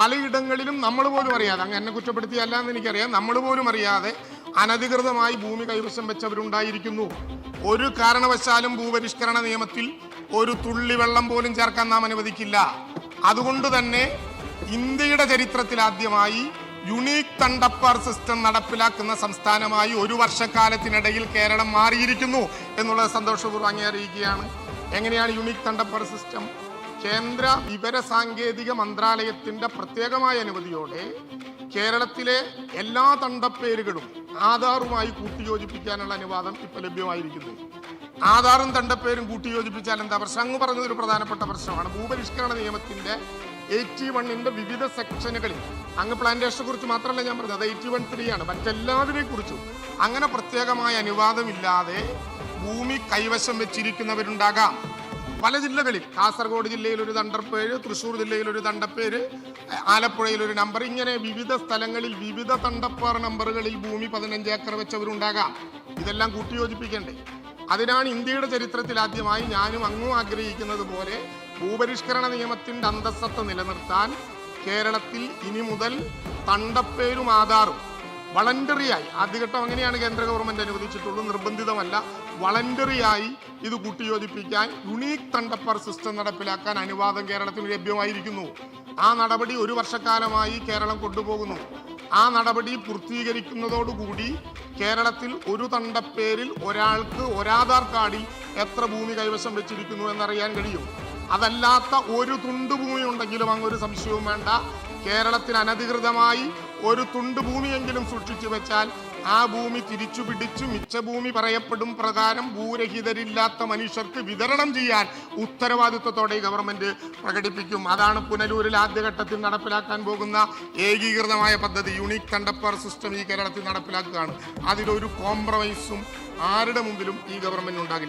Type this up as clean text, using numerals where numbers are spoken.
പലയിടങ്ങളിലും നമ്മൾ പോലും അറിയാതെ, അങ്ങ് എന്നെ കുറ്റപ്പെടുത്തിയല്ല എന്ന് എനിക്കറിയാം, നമ്മൾ പോലും അറിയാതെ അനധികൃതമായി ഭൂമി കൈവശം വെച്ചവരുണ്ടായിരിക്കുന്നു. ഒരു കാരണവശാലും ഭൂപരിഷ്കരണ നിയമത്തിൽ ഒരു തുള്ളി വെള്ളം പോലും ചേർക്കാൻ നാം അനുവദിക്കില്ല. അതുകൊണ്ട് തന്നെ ഇന്ത്യയുടെ ചരിത്രത്തിൽ ആദ്യമായി യുണീക്ക് തണ്ടപ്പർ സിസ്റ്റം നടപ്പിലാക്കുന്ന സംസ്ഥാനമായി ഒരു വർഷക്കാലത്തിനിടയിൽ കേരളം മാറിയിരിക്കുന്നു എന്നുള്ളത് സന്തോഷപൂർവ്വം അങ്ങേ അറിയിക്കുകയാണ്. എങ്ങനെയാണ് യുണീക്ക് തണ്ടപ്പർ സിസ്റ്റം? കേന്ദ്ര വിവര സാങ്കേതിക മന്ത്രാലയത്തിന്റെ പ്രത്യേകമായ അനുമതിയോടെ കേരളത്തിലെ എല്ലാ തണ്ടപ്പേരുകളും ആധാറുമായി കൂട്ടിയോജിപ്പിക്കാനുള്ള അനുവാദം ഇപ്പൊ ലഭ്യമായിരിക്കുന്നു. ആധാറും തണ്ടപ്പേരും കൂട്ടിയോജിപ്പിച്ചാൽ എന്താ പ്രശ്നം? അങ്ങ് പറഞ്ഞതൊരു പ്രധാനപ്പെട്ട പ്രശ്നമാണ്. ഭൂപരിഷ്കരണ നിയമത്തിന്റെ 81ന്റെ വിവിധ സെക്ഷനുകളിൽ, അങ്ങ് പ്ലാന്റേഷനെ കുറിച്ച് മാത്രമല്ല ഞാൻ പറഞ്ഞത്, 81(3) മറ്റെല്ലാതിനെ കുറിച്ചും അങ്ങനെ പ്രത്യേകമായ അനുവാദമില്ലാതെ ഭൂമി കൈവശം വെച്ചിരിക്കുന്നവരുണ്ടാകാം. പല ജില്ലകളിൽ, കാസർഗോഡ് ജില്ലയിൽ ഒരു തണ്ടപ്പേര്, തൃശ്ശൂർ ജില്ലയിൽ ഒരു തണ്ടപ്പേര്, ആലപ്പുഴയിൽ ഒരു നമ്പർ, ഇങ്ങനെ വിവിധ സ്ഥലങ്ങളിൽ വിവിധ തണ്ടപ്പാർ നമ്പറുകളിൽ ഭൂമി 15 ഏക്കർ വെച്ചവരുണ്ടാകാം. ഇതെല്ലാം കൂട്ടിയോജിപ്പിക്കണ്ടേ? അതിനാണ് ഇന്ത്യയുടെ ചരിത്രത്തിൽ ആദ്യമായി ഞാനും അങ്ങും ആഗ്രഹിക്കുന്നത് പോലെ ഭൂപരിഷ്കരണ നിയമത്തിന്റെ അന്തസ്സത്ത നിലനിർത്താൻ കേരളത്തിൽ ഇനി മുതൽ തണ്ടപ്പേരും ആധാറും വളണ്ടറിയായി, ആദ്യഘട്ടം അങ്ങനെയാണ് കേന്ദ്ര ഗവൺമെന്റ് അനുവദിച്ചിട്ടുള്ളൂ, നിർബന്ധിതമല്ല, വളണ്ടറിയായി ഇത് കൂട്ടിയോജിപ്പിക്കാൻ യുണീക്ക് തണ്ടപ്പർ സിസ്റ്റം നടപ്പിലാക്കാൻ അനുവാദം കേരളത്തിന് ലഭ്യമായിരിക്കുന്നു. ആ നടപടി ഒരു വർഷക്കാലമായി കേരളം കൊണ്ടുപോകുന്നു. ആ നടപടി പൂർത്തീകരിക്കുന്നതോടുകൂടി കേരളത്തിൽ ഒരു തണ്ടപ്പേരിൽ ഒരാൾക്ക് ഒരാധാർ കാർഡിൽ എത്ര ഭൂമി കൈവശം വെച്ചിരിക്കുന്നു എന്നറിയാൻ കഴിയും. അതല്ലാത്ത ഒരു തുണ്ട് ഭൂമി ഉണ്ടെങ്കിലും അങ്ങൊരു സംശയവും വേണ്ട, കേരളത്തിൽ അനധികൃതമായി ഒരു തുണ്ട് ഭൂമിയെങ്കിലും സൂക്ഷിച്ചു വെച്ചാൽ ആ ഭൂമി തിരിച്ചു പിടിച്ചു മിച്ചഭൂമി പറയപ്പെടും പ്രകാരം ഭൂരഹിതരില്ലാത്ത മനുഷ്യർക്ക് വിതരണം ചെയ്യാൻ ഉത്തരവാദിത്വത്തോടെ ഈ ഗവൺമെന്റ് പ്രകടിപ്പിക്കും. അതാണ് പുനലൂരിൽ ആദ്യഘട്ടത്തിൽ നടപ്പിലാക്കാൻ പോകുന്ന ഏകീകൃതമായ പദ്ധതി. യുണീക്ക് തണ്ടപ്പർ സിസ്റ്റം ഈ കേരളത്തിൽ നടപ്പിലാക്കുകയാണ്. അതിലൊരു കോംപ്രമൈസും ആരുടെ മുമ്പിലും ഈ ഗവൺമെന്റ് ഉണ്ടാകില്ല.